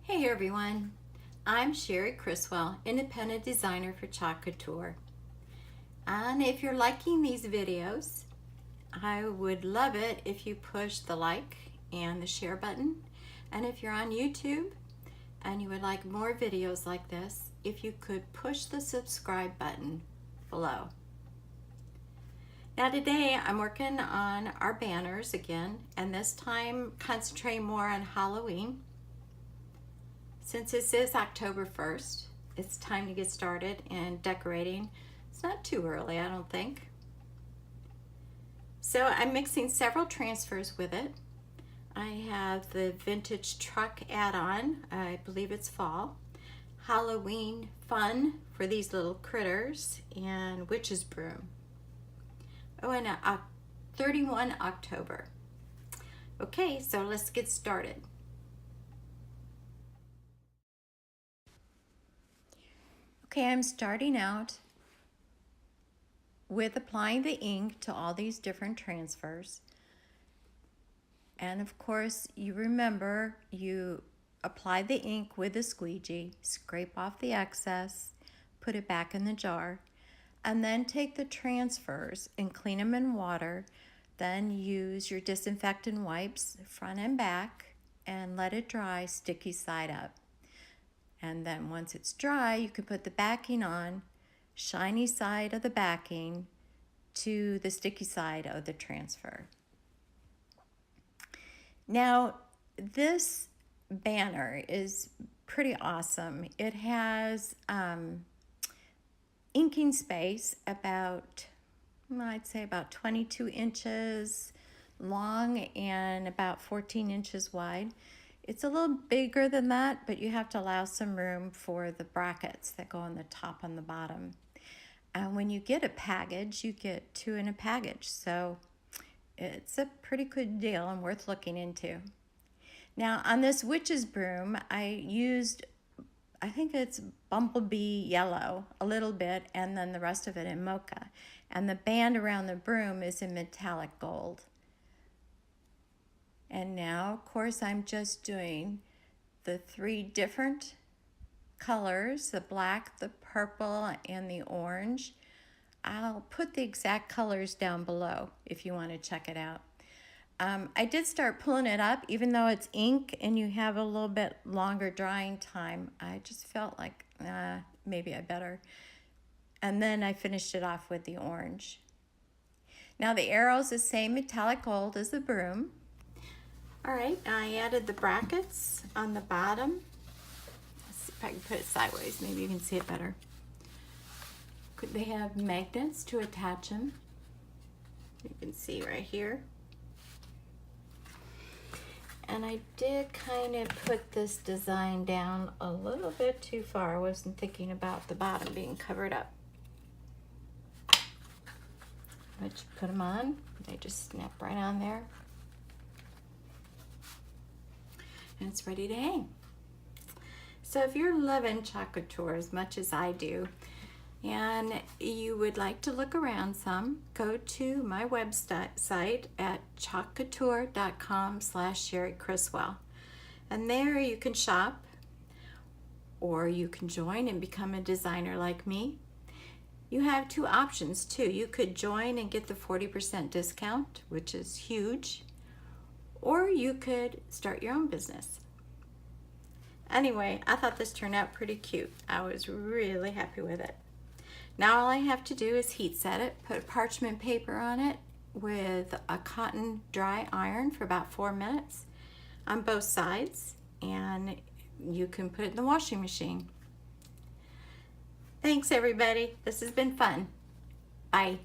Hey everyone, I'm Cherie Criswell, independent designer for Couture. And if you're liking these videos, I would love it if you push the like and the share button. And if you're on YouTube and you would like more videos like this, if you could push the subscribe button below. Now today I'm working on our banners again, and this time concentrating more on Halloween. Since this is October 1st, it's time to get started and decorating. It's not too early, I don't think. So I'm mixing several transfers with it. I have the vintage truck add-on, I believe it's fall, Halloween fun for these little critters, and witch's broom. Oh, and 31 October. Okay, so let's get started. Okay, I'm starting out with applying the ink to all these different transfers. And of course, you remember you apply the ink with a squeegee, scrape off the excess, put it back in the jar, and then take the transfers and clean them in water. Then use your disinfectant wipes, front and back, and let it dry sticky side up. And then once it's dry, you can put the backing on, shiny side of the backing to the sticky side of the transfer. Now, this banner is pretty awesome. It has inking space about, I'd say about 22 inches long and about 14 inches wide. It's a little bigger than that, but you have to allow some room for the brackets that go on the top and the bottom. And when you get a package, you get 2 in a package. So it's a pretty good deal and worth looking into. Now on this witch's broom, I used, I think it's Bumblebee yellow a little bit, and then the rest of it in Mocha. And the band around the broom is in metallic gold. And now, of course, I'm just doing the 3 different colors, the black, the purple, and the orange. I'll put the exact colors down below if you want to check it out. I did start pulling it up, even though it's ink and you have a little bit longer drying time. I just felt like maybe I better. And then I finished it off with the orange. Now the arrow's the same metallic gold as the broom. All right, I added the brackets on the bottom. Let's see if I can put it sideways. Maybe you can see it better. They have magnets to attach them. You can see right here. And I did kind of put this design down a little bit too far. I wasn't thinking about the bottom being covered up. But you put them on, they just snap right on there. And it's ready to hang. So if you're loving Couture as much as I do, and you would like to look around some, go to my website at couture.com/Cherie Criswell. And there you can shop, or you can join and become a designer like me. You have 2 options too. You could join and get the 40% discount, which is huge. Or you could start your own business. Anyway, I thought this turned out pretty cute. I was really happy with it. Now all I have to do is heat set it, put parchment paper on it with a cotton dry iron for about 4 minutes on both sides, and you can put it in the washing machine. Thanks everybody. This has been fun. Bye.